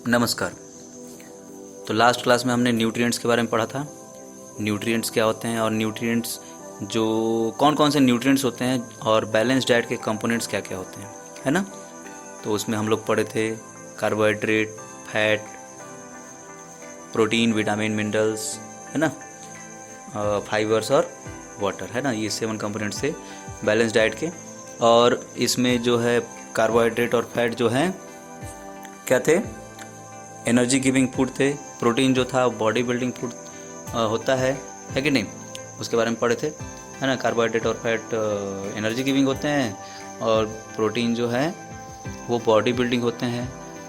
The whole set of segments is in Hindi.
नमस्कार। तो लास्ट क्लास में हमने न्यूट्रिएंट्स के बारे में पढ़ा था। न्यूट्रिएंट्स क्या होते हैं और न्यूट्रिएंट्स जो कौन कौन से न्यूट्रिएंट्स होते हैं और बैलेंस डाइट के कंपोनेंट्स क्या क्या होते हैं, है ना। तो उसमें हम लोग पढ़े थे carbohydrate, fat, protein, vitamin, minerals, है ना, फाइबर्स और वाटर, है ना। ये 7 कंपोनेंट्स थे बैलेंस डाइट के। और इसमें जो है कार्बोहाइड्रेट और फैट जो हैं क्या थे, एनर्जी गिविंग फूड थे। प्रोटीन जो था बॉडी बिल्डिंग फूड होता है कि नहीं, उसके बारे में पढ़े थे, है ना। कार्बोहाइड्रेट और फैट एनर्जी गिविंग होते हैं और प्रोटीन जो है वो बॉडी बिल्डिंग होते हैं।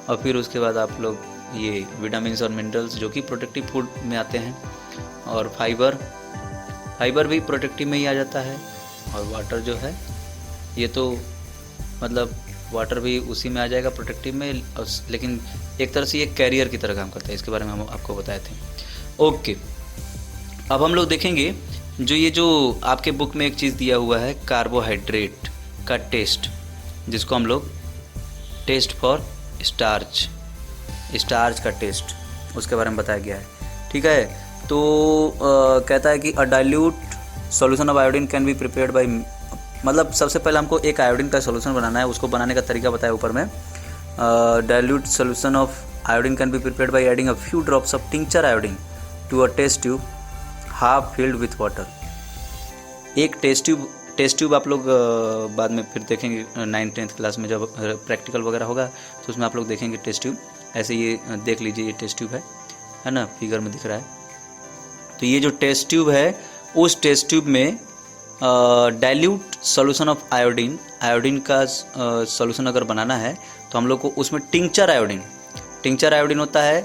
और फिर उसके बाद आप लोग ये विटामिन्स और मिनरल्स जो कि प्रोटेक्टिव फूड में आते हैं। और फाइबर भी प्रोटेक्टिव में ही आ जाता है। और वाटर जो है ये तो मतलब वाटर भी उसी में आ जाएगा प्रोटेक्टिव में, लेकिन एक तरह से ये कैरियर की तरह काम करता है। इसके बारे में हम आपको बताए थे। ओके, अब हम लोग देखेंगे जो आपके बुक में एक चीज़ दिया हुआ है कार्बोहाइड्रेट का टेस्ट, जिसको हम लोग टेस्ट फॉर स्टार्च का टेस्ट, उसके बारे में बताया गया है। ठीक है, तो कहता है कि अ dilute solution of iodine can be prepared bye, मतलब सबसे पहले हमको एक आयोडीन का सॉल्यूशन बनाना है। उसको बनाने का तरीका बताया ऊपर में। Dilute solution of iodine can be prepared by adding a few drops of tincture iodine to a test tube half filled with water. एक टेस्ट ट्यूब आप लोग बाद में फिर देखेंगे 9th-10th क्लास में जब प्रैक्टिकल वगैरह होगा, तो उसमें आप लोग देखेंगे टेस्ट ट्यूब। ऐसे ये देख लीजिए, ये टेस्ट ट्यूब है ना, फिगर में दिख रहा है। तो ये जो टेस्ट ट्यूब है, उस टेस्ट ट्यूब में डाइल्यूट सॉल्यूशन ऑफ आयोडीन का सॉल्यूशन अगर बनाना है तो हम लोग को उसमें टिंचर आयोडीन होता है।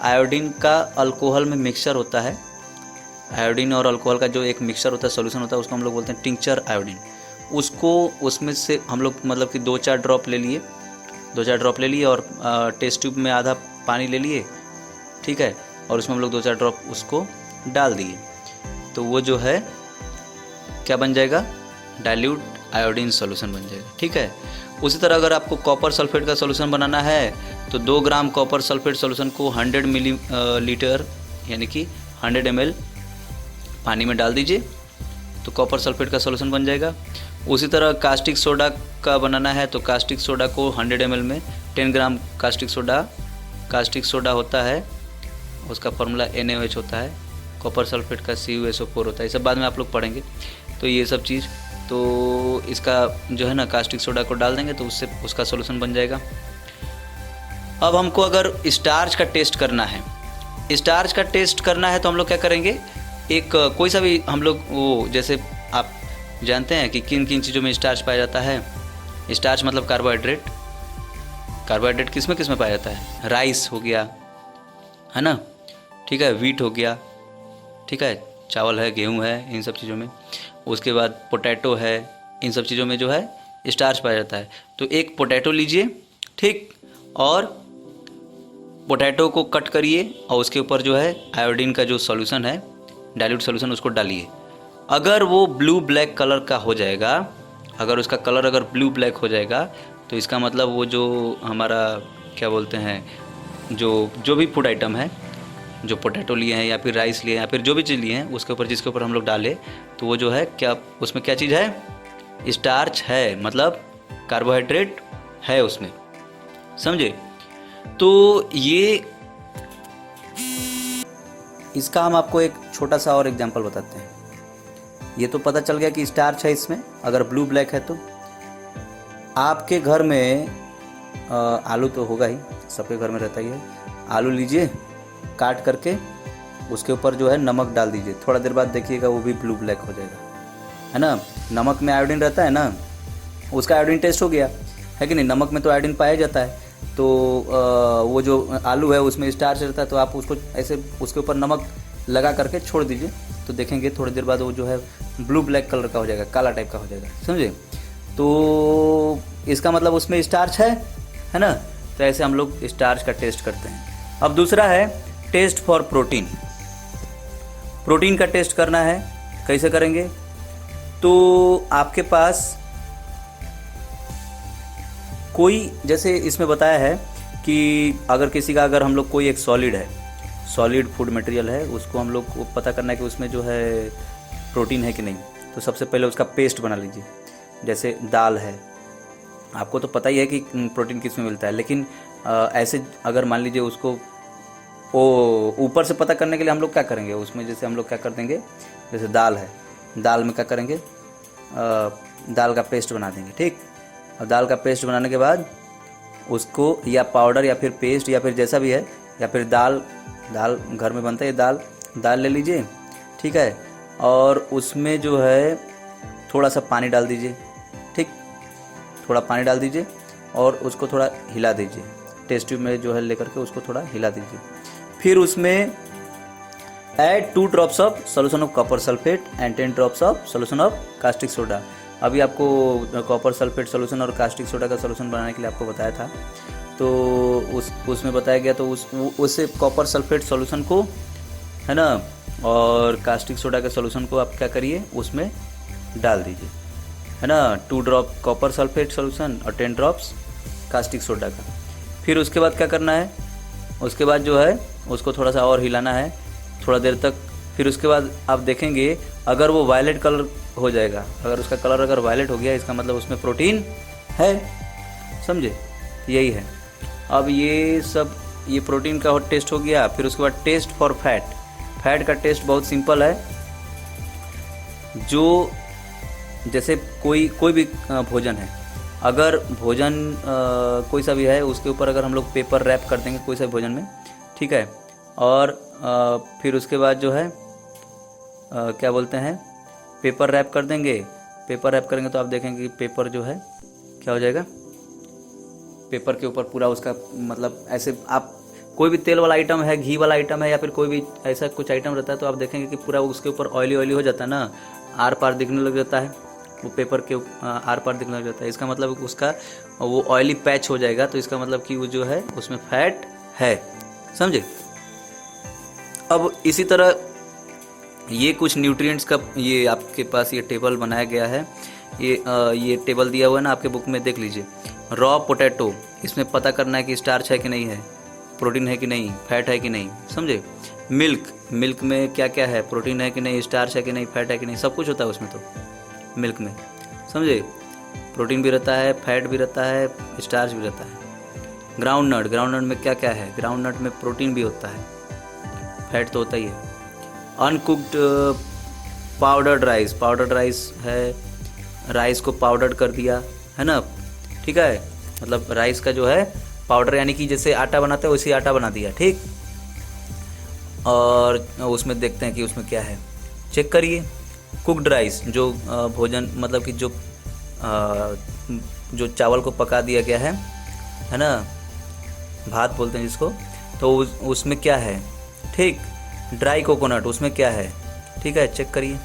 आयोडीन का अल्कोहल में मिक्सचर होता है। आयोडीन और अल्कोहल का जो एक मिक्सचर होता है, सॉल्यूशन होता है, उसको हम लोग बोलते हैं टिंचर आयोडीन। उसको उसमें से हम लोग मतलब कि 2-4 ड्रॉप ले लिए और टेस्ट ट्यूब में आधा पानी ले लिए, ठीक है, और उसमें हम लोग 2-4 ड्रॉप उसको डाल दिए, तो वो जो है क्या बन जाएगा, डाइल्यूट आयोडीन सॉल्यूशन बन जाएगा। ठीक है, उसी तरह अगर आपको कॉपर सल्फेट का सॉल्यूशन बनाना है तो 2 ग्राम कॉपर सल्फेट सॉल्यूशन को 100 मिलीलीटर यानी कि 100 ml पानी में डाल दीजिए, तो कॉपर सल्फेट का सॉल्यूशन बन जाएगा। उसी तरह कास्टिक सोडा का बनाना है तो कास्टिक सोडा को 100 ml में 10 ग्राम कास्टिक सोडा होता है, उसका फॉर्मूला NaOH होता है। कॉपर सल्फेट का CuSO4 होता है। ये सब बाद में आप लोग पढ़ेंगे। तो ये सब चीज़, तो इसका जो है ना कास्टिक सोडा को डाल देंगे तो उससे उसका सॉल्यूशन बन जाएगा। अब हमको अगर स्टार्च का टेस्ट करना है तो हम लोग क्या करेंगे, एक कोई सा भी हम लोग वो, जैसे आप जानते हैं कि किन किन चीज़ों में स्टार्च पाया जाता है। स्टार्च मतलब कार्बोहाइड्रेट किस में पाया जाता है, राइस हो गया, है ना, ठीक है, व्हीट हो गया, ठीक है, चावल है, गेहूं है, इन सब चीज़ों में। उसके बाद पोटैटो है, इन सब चीज़ों में जो है स्टार्च पाया जाता है। तो एक पोटैटो लीजिए, ठीक, और पोटैटो को कट करिए और उसके ऊपर जो है आयोडीन का जो सॉल्यूशन है, डाइल्यूट सॉल्यूशन, उसको डालिए। अगर वो ब्लू ब्लैक कलर का हो जाएगा, अगर उसका कलर अगर ब्लू ब्लैक हो जाएगा, तो इसका मतलब वो जो हमारा क्या बोलते हैं, जो भी फूड आइटम है, जो पोटैटो लिए हैं या फिर राइस लिए हैं या फिर जो भी चीज़ लिए हैं, उसके ऊपर जिसके ऊपर हम लोग डालें, तो वो जो है क्या, उसमें क्या चीज़ है, स्टार्च है, मतलब कार्बोहाइड्रेट है उसमें, समझे। तो ये इसका हम आपको एक छोटा सा और एग्जांपल बताते हैं। ये तो पता चल गया कि स्टार्च है इसमें, अगर ब्लू ब्लैक है तो। आपके घर में आलू तो होगा ही, सबके घर में रहता ही है। आलू लीजिए, काट करके उसके ऊपर जो है नमक डाल दीजिए, थोड़ा देर बाद देखिएगा वो भी ब्लू ब्लैक हो जाएगा, है ना। नमक में आयोडीन रहता है ना, उसका आयोडीन टेस्ट हो गया, है कि नहीं। नमक में तो आयोडीन पाया जाता है, तो वो जो आलू है उसमें स्टार्च रहता है, तो आप उसको ऐसे उसके ऊपर नमक लगा करके छोड़ दीजिए, तो देखेंगे थोड़ी देर बाद वो जो है ब्लू ब्लैक कलर का हो जाएगा, काला टाइप का हो जाएगा, समझे। तो इसका मतलब उसमें स्टार्च है ना। तो ऐसे हम लोग स्टार्च का टेस्ट करते हैं। अब दूसरा है टेस्ट फॉर प्रोटीन का टेस्ट करना है। कैसे करेंगे, तो आपके पास कोई, जैसे इसमें बताया है कि अगर किसी का, अगर हम लोग कोई एक सॉलिड है, सॉलिड फूड मटेरियल है, उसको हम लोग को पता करना है कि उसमें जो है प्रोटीन है कि नहीं, तो सबसे पहले उसका पेस्ट बना लीजिए। जैसे दाल है, आपको तो पता ही है कि प्रोटीन किस में मिलता है, लेकिन ऐसे अगर मान लीजिए उसको ऊपर से पता करने के लिए हम लोग क्या करेंगे उसमें, जैसे हम लोग क्या कर देंगे, जैसे दाल है, दाल में क्या करेंगे, दाल का पेस्ट बना देंगे, ठीक। और दाल का पेस्ट बनाने के बाद उसको या पाउडर या फिर पेस्ट या फिर जैसा भी है, या फिर दाल घर में बनता है, दाल ले लीजिए, ठीक है। और उसमें जो है थोड़ा सा पानी डाल दीजिए, ठीक, थोड़ा पानी डाल दीजिए और उसको थोड़ा हिला दीजिए, टेस्ट ट्यूब में जो है लेकर के उसको थोड़ा हिला दीजिए। फिर उसमें add 2 drops of solution of copper sulphate and 10 drops of solution of caustic soda. अभी आपको कॉपर सल्फेट सोल्यूशन और कास्टिक सोडा का सोल्यूशन बनाने के लिए आपको बताया था, तो उसमें बताया गया, तो उससे कॉपर सल्फेट सोल्यूशन को, है ना, और कास्टिक सोडा के सोल्यूशन को आप क्या करिए, उसमें डाल दीजिए, है ना, 2 ड्रॉप कॉपर सल्फेट सोल्यूशन और 10 ड्रॉप्स कास्टिक सोडा का। फिर उसके बाद क्या करना है, उसके बाद जो है उसको थोड़ा सा और हिलाना है थोड़ा देर तक। फिर उसके बाद आप देखेंगे अगर वो वायलेट कलर हो जाएगा, अगर उसका कलर अगर वायलेट हो गया, इसका मतलब उसमें प्रोटीन है, समझे, यही है। अब ये प्रोटीन का टेस्ट हो गया। फिर उसके बाद टेस्ट फॉर फैट का टेस्ट बहुत सिंपल है। जो जैसे कोई भी भोजन है, अगर भोजन कोई सा भी है, उसके ऊपर अगर हम लोग पेपर रैप कर देंगे कोई सा भी भोजन में, ठीक है, और फिर उसके बाद जो है क्या बोलते हैं, पेपर रैप कर देंगे। पेपर रैप करेंगे तो आप देखेंगे कि पेपर जो है क्या हो जाएगा, पेपर के ऊपर पूरा उसका मतलब ऐसे, आप कोई भी तेल वाला आइटम है, घी वाला आइटम है, या फिर कोई भी ऐसा कुछ आइटम रहता है, तो आप देखेंगे कि पूरा उसके ऊपर ऑयली हो जाता है ना, आर पार दिखने लग जाता है, वो पेपर के आर पार दिखने लग जाता है। इसका मतलब उसका वो ऑयली पैच हो जाएगा, तो इसका मतलब कि वो जो है उसमें फैट है, समझे। अब इसी तरह ये कुछ न्यूट्रिएंट्स का ये आपके पास ये टेबल बनाया गया है, ये टेबल दिया हुआ है ना आपके बुक में, देख लीजिए। रॉ पोटैटो, इसमें पता करना है कि स्टार्च है कि नहीं है, प्रोटीन है कि नहीं, फैट है कि नहीं, समझे। मिल्क में क्या क्या है, प्रोटीन है कि नहीं, स्टार्च है कि नहीं, फैट है कि नहीं, सब कुछ होता है उसमें, तो मिल्क में, समझे, प्रोटीन भी रहता है, फैट भी रहता है, स्टार्च भी रहता है। ग्राउंड नट में क्या क्या है, ग्राउंड नट में प्रोटीन भी होता है, फैट तो होता ही है। अनकुक्ड पाउडर्ड राइस है, राइस को पाउडर कर दिया, है ना, ठीक है, मतलब राइस का जो है पाउडर, यानी कि जैसे आटा बनाते हैं वैसे आटा बना दिया, ठीक। और उसमें देखते हैं कि उसमें क्या है, चेक करिए। कुक्ड राइस, जो भोजन मतलब कि जो चावल को पका दिया गया है ना, भात बोलते हैं जिसको, तो उसमें क्या है, ठीक। ड्राई कोकोनट, उसमें क्या है, ठीक है, चेक करिए।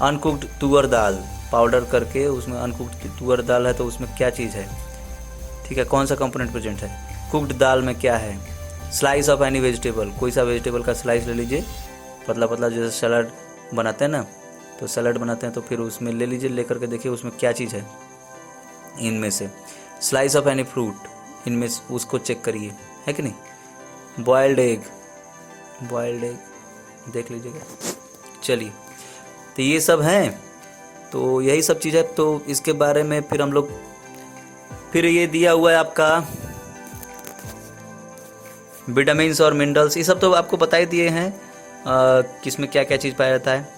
अनकुक्ड तुअर दाल, पाउडर करके उसमें अनकुक्ड तुअर दाल है, तो उसमें क्या चीज़ है, ठीक है, कौन सा कंपोनेंट प्रेजेंट है। कुक्ड दाल में क्या है, स्लाइस ऑफ एनी वेजिटेबल, कोई सा वेजिटेबल का स्लाइस ले लीजिए, पतला पतला, जैसे सलाद बनाते हैं ना, तो सलाद बनाते हैं तो फिर उसमें ले लीजिए, लेकर के देखिए उसमें क्या चीज़ है इनमें से। स्लाइस ऑफ एनी फ्रूट, इनमें उसको चेक करिए, है कि नहीं। बॉयल्ड एग देख लीजिएगा। चलिए, तो ये सब हैं, तो यही सब चीज़ है। तो इसके बारे में फिर हम लोग, फिर ये दिया हुआ है आपका विटामिन्स और मिनरल्स, ये सब तो आपको बता ही दिए हैं किसमें क्या क्या चीज़ पाया जाता है।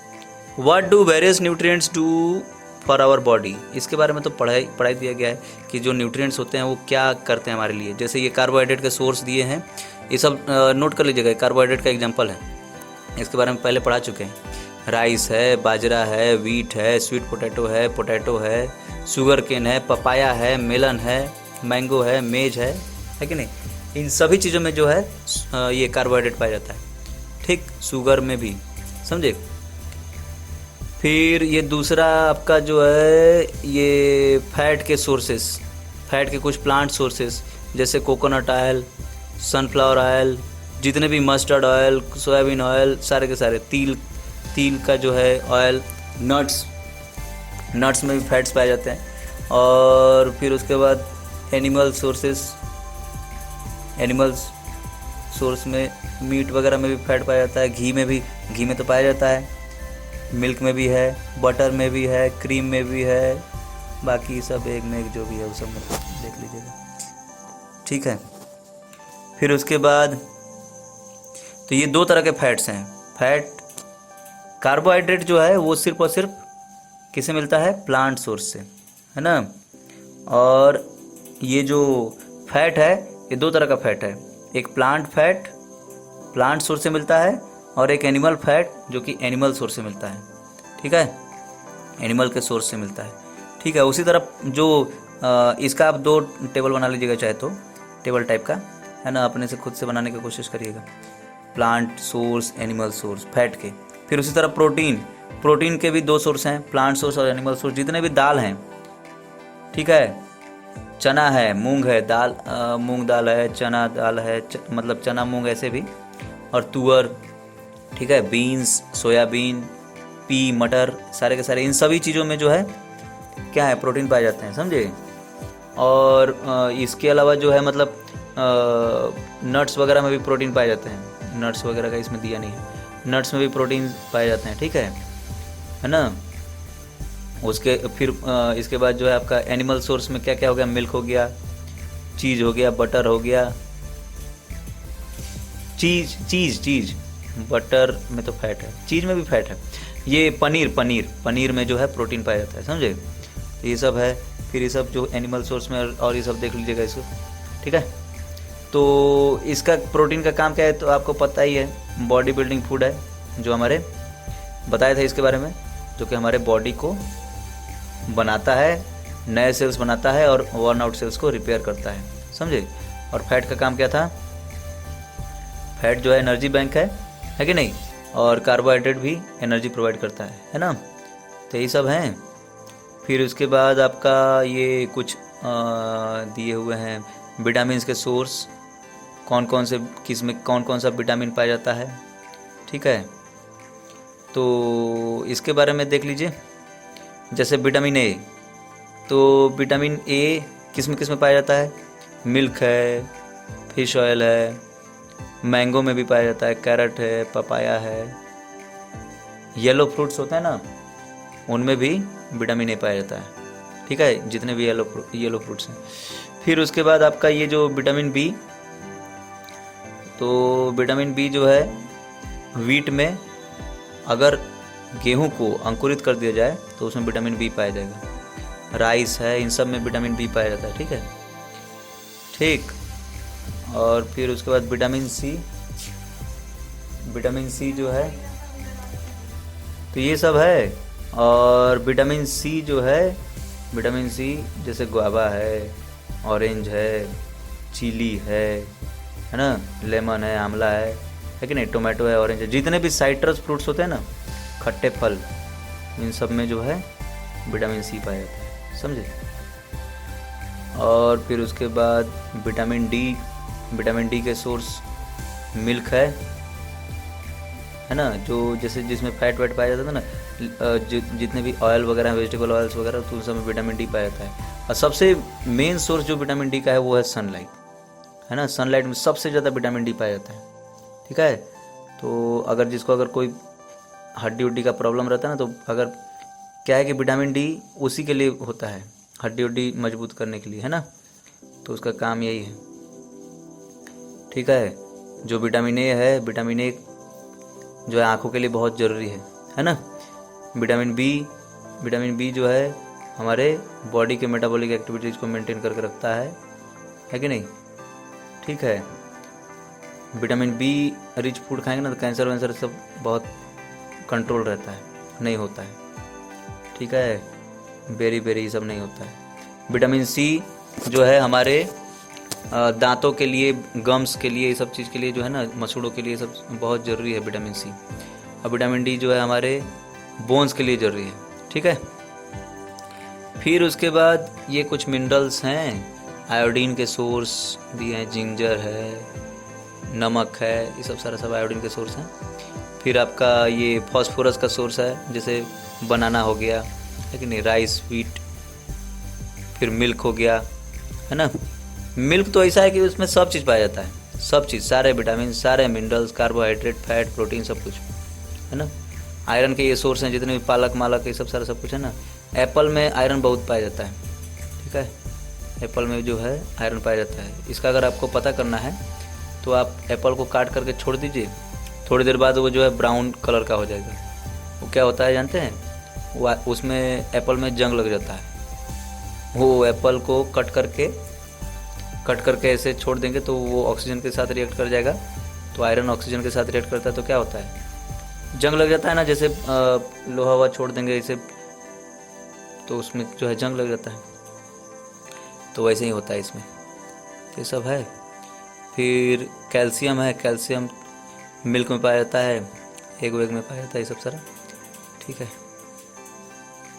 What do various nutrients do for our body, इसके बारे में तो पढ़ाई दिया गया है कि जो न्यूट्रिएंट्स होते हैं वो क्या करते हैं हमारे लिए। जैसे ये कार्बोहाइड्रेट के सोर्स दिए हैं, ये सब नोट कर लीजिएगा, कार्बोहाइड्रेट का एग्जांपल है, इसके बारे में पहले पढ़ा चुके हैं। राइस है, बाजरा है, वीट है, स्वीट पोटैटो है, शुगर केन है, पपाया है, मेलन है, मैंगो है, मेज है कि नहीं। इन सभी चीज़ों में जो है ये कार्बोहाइड्रेट पाया जाता है, ठीक, शुगर में भी, समझे। फिर ये दूसरा आपका जो है ये फैट के सोर्सेस, फैट के कुछ प्लांट सोर्सेस, जैसे कोकोनट ऑयल, सनफ्लावर ऑयल, जितने भी मस्टर्ड ऑयल, सोयाबीन ऑयल, सारे के सारे, तिल का जो है ऑयल, नट्स में भी फैट्स पाए जाते हैं। और फिर उसके बाद एनिमल सोर्सेस, एनिमल्स सोर्स में मीट वगैरह में भी फैट पाया जाता है, घी में तो पाया जाता है, मिल्क में भी है, बटर में भी है, क्रीम में भी है, बाकी सब एक में एक जो भी है वो सब में देख लीजिएगा, ठीक है। फिर उसके बाद तो ये 2 तरह के फैट्स हैं। फैट कार्बोहाइड्रेट जो है वो सिर्फ और सिर्फ किससे मिलता है, प्लांट सोर्स से, है ना। और ये जो फैट है ये 2 तरह का फैट है, एक प्लांट फैट प्लांट सोर्स से मिलता है और एक एनिमल फैट जो कि एनिमल सोर्स से मिलता है, ठीक है, एनिमल के सोर्स से मिलता है, ठीक है। उसी तरह जो इसका आप 2 टेबल बना लीजिएगा चाहे तो, टेबल टाइप का, है ना, अपने से खुद से बनाने की कोशिश करिएगा, plant source animal source fat के। फिर उसी तरह प्रोटीन के भी 2 सोर्स हैं, प्लांट सोर्स और एनिमल सोर्स। जितने भी दाल हैं, ठीक है, चना है, मूंग है, दाल मूंग दाल है, चना दाल है, मतलब चना मूंग ऐसे भी, और तुअर, ठीक है, बीन्स, सोयाबीन, पी, मटर, सारे के सारे इन सभी चीज़ों में जो है क्या है, प्रोटीन पाए जाते हैं, समझे। और इसके अलावा जो है मतलब नट्स वगैरह में भी प्रोटीन पाए जाते हैं, नट्स वगैरह का इसमें दिया नहीं है, नट्स में भी प्रोटीन पाए जाते हैं, ठीक है ना। उसके फिर इसके बाद जो है आपका एनिमल सोर्स में क्या क्या हो गया, मिल्क हो गया, चीज़ हो गया, बटर हो गया, चीज़ बटर में तो फैट है, चीज़ में भी फैट है। ये पनीर में जो है प्रोटीन पाया जाता है, समझे। तो ये सब है। फिर ये सब जो एनिमल सोर्स में और ये सब देख लीजिएगा इसको, ठीक है। तो इसका प्रोटीन का काम क्या है तो आपको पता ही है, बॉडी बिल्डिंग फूड है जो हमारे बताया था इसके बारे में, जो कि हमारे बॉडी को बनाता है, नए सेल्स बनाता है और वर्न आउट सेल्स को रिपेयर करता है, समझे। और फैट का काम क्या था, फैट जो है एनर्जी बैंक है कि नहीं, और कार्बोहाइड्रेट भी एनर्जी प्रोवाइड करता है ना। तो यही सब हैं। फिर उसके बाद आपका ये कुछ दिए हुए हैं विटामिन के सोर्स, कौन कौन से किस में कौन कौन सा विटामिन पाया जाता है, ठीक है। तो इसके बारे में देख लीजिए, जैसे विटामिन ए, तो विटामिन ए किस में पाया जाता है, मिल्क है, फिश ऑयल है, मैंगो में भी पाया जाता है, कैरेट है, पपाया है, येलो फ्रूट्स होते हैं ना उनमें भी विटामिन ए पाया जाता है, ठीक है, जितने भी येलो फ्रूट्स हैं। फिर उसके बाद आपका ये जो विटामिन बी, तो विटामिन बी जो है वीट में, अगर गेहूं को अंकुरित कर दिया जाए तो उसमें विटामिन बी पाया जाएगा, राइस है, इन सब में विटामिन बी पाया जाता है, ठीक है, ठीक। और फिर उसके बाद विटामिन सी जो है, तो ये सब है। और विटामिन सी जो है, विटामिन सी जैसे गुआवा है, ऑरेंज है, चिली है ना, लेमन है, आंवला है कि नहीं, टोमेटो है, ऑरेंज है, जितने भी साइट्रस फ्रूट्स होते हैं ना, खट्टे फल, इन सब में जो है विटामिन सी पाया जाता है, समझे। और फिर उसके बाद विटामिन डी के सोर्स मिल्क है ना, जो जैसे जिसमें फैट वैट पाया जाता है ना, जितने भी ऑयल वगैरह वेजिटेबल ऑयल्स वगैरह, तो उन सब में विटामिन डी पाया जाता है। और सबसे मेन सोर्स जो विटामिन डी का है वो है सनलाइट, है ना, सनलाइट में सबसे ज़्यादा विटामिन डी पाया जाता है, ठीक है। तो अगर कोई हड्डी उड्डी का प्रॉब्लम रहता है ना, तो अगर क्या है कि विटामिन डी उसी के लिए होता है, हड्डी उड्डी मजबूत करने के लिए, है ना, तो उसका काम यही है, ठीक है। जो विटामिन ए है, विटामिन ए जो है आँखों के लिए बहुत ज़रूरी है ना। विटामिन बी जो है हमारे बॉडी के मेटाबॉलिक एक्टिविटीज़ को मेंटेन करके रखता है कि नहीं, ठीक है। विटामिन बी रिच फूड खाएंगे ना तो कैंसर वैंसर सब बहुत कंट्रोल रहता है, नहीं होता है, ठीक है, बेरी ये सब नहीं होता है। विटामिन सी जो है हमारे दांतों के लिए, गम्स के लिए, ये सब चीज़ के लिए जो है ना, मसूड़ों के लिए सब बहुत ज़रूरी है विटामिन सी। और विटामिन डी जो है हमारे बोन्स के लिए ज़रूरी है, ठीक है। फिर उसके बाद ये कुछ मिनरल्स हैं, आयोडीन के सोर्स भी हैं, जिंजर है, नमक है, ये सब आयोडीन के सोर्स हैं। फिर आपका ये फॉस्फोरस का सोर्स है, जैसे बनाना हो गया, है कि नहीं, राइस, व्हीट, फिर मिल्क हो गया, है ना, मिल्क तो ऐसा है कि उसमें सब चीज़ पाया जाता है, सब चीज़, सारे विटामिन, सारे मिनरल्स, कार्बोहाइड्रेट, फैट, प्रोटीन, सब कुछ है ना। आयरन के ये सोर्स हैं जितने भी, पालक मालक, ये सब सारा सब कुछ है ना। एप्पल में आयरन बहुत पाया जाता है, ठीक है, एप्पल में जो है आयरन पाया जाता है। इसका अगर आपको पता करना है तो आप एप्पल को काट करके छोड़ दीजिए, थोड़ी देर बाद वो जो है ब्राउन कलर का हो जाएगा। वो क्या होता है जानते हैं, वो उसमें एप्पल में जंग लग जाता है। वो एप्पल को कट करके ऐसे छोड़ देंगे तो वो ऑक्सीजन के साथ रिएक्ट कर जाएगा। तो आयरन ऑक्सीजन के साथ रिएक्ट करता है तो क्या होता है, जंग लग जाता है ना। जैसे लोहा हुआ छोड़ देंगे इसे तो उसमें जो है जंग लग जाता है, तो वैसे ही होता है इसमें। ये सब है। फिर कैल्शियम है, कैल्शियम मिल्क में पाया जाता है, एग वेग में पाया जाता है, ये सब सारा, ठीक है।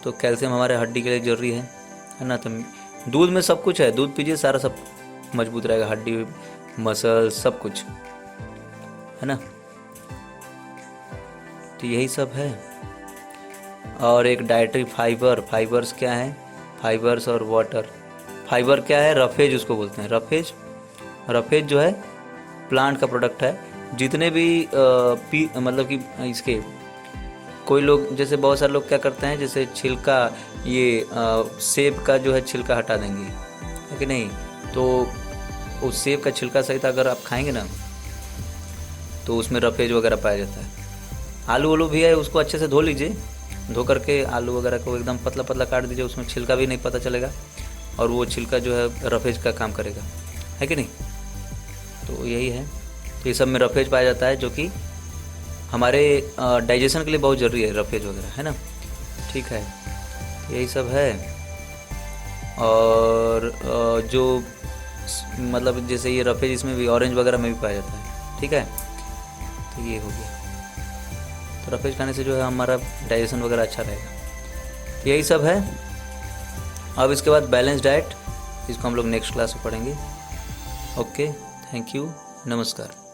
तो कैल्शियम हमारे हड्डी के लिए ज़रूरी है ना। तो दूध में सब कुछ है, दूध पीजिए, सारा सब मजबूत रहेगा, हड्डी, मसल, सब कुछ है ना। तो यही सब है। और एक डाइटरी फाइबर, फाइबर्स क्या है, फाइबर्स और वाटर। फाइबर क्या है, रफेज उसको बोलते हैं, रफेज। रफेज जो है प्लांट का प्रोडक्ट है। जितने भी मतलब कि इसके कोई लोग, जैसे बहुत सारे लोग क्या करते हैं, जैसे छिलका, ये सेब का जो है छिलका हटा देंगे, है कि नहीं। तो उस सेब का छिलका सहित अगर आप खाएंगे ना तो उसमें रफेज वगैरह पाया जाता है। आलू वालू भी है, उसको अच्छे से धो लीजिए, धो करके आलू वगैरह को एकदम पतला पतला काट दीजिए, उसमें छिलका भी नहीं पता चलेगा, और वो छिलका जो है रफेज का काम करेगा, है कि नहीं। तो यही है। तो ये सब में रफेज पाया जाता है, जो कि हमारे डाइजेशन के लिए बहुत ज़रूरी है, रफेज वगैरह, है ना, ठीक है। यही सब है। और जो मतलब जैसे ये रफेज, इसमें भी ऑरेंज वगैरह में भी पाया जाता है, ठीक है। तो ये हो गया। तो रफेज खाने से जो है हमारा डाइजेशन वगैरह अच्छा रहेगा। तो यही सब है। अब इसके बाद बैलेंस डाइट, इसको हम लोग नेक्स्ट क्लास में पढ़ेंगे। ओके, थैंक यू, नमस्कार।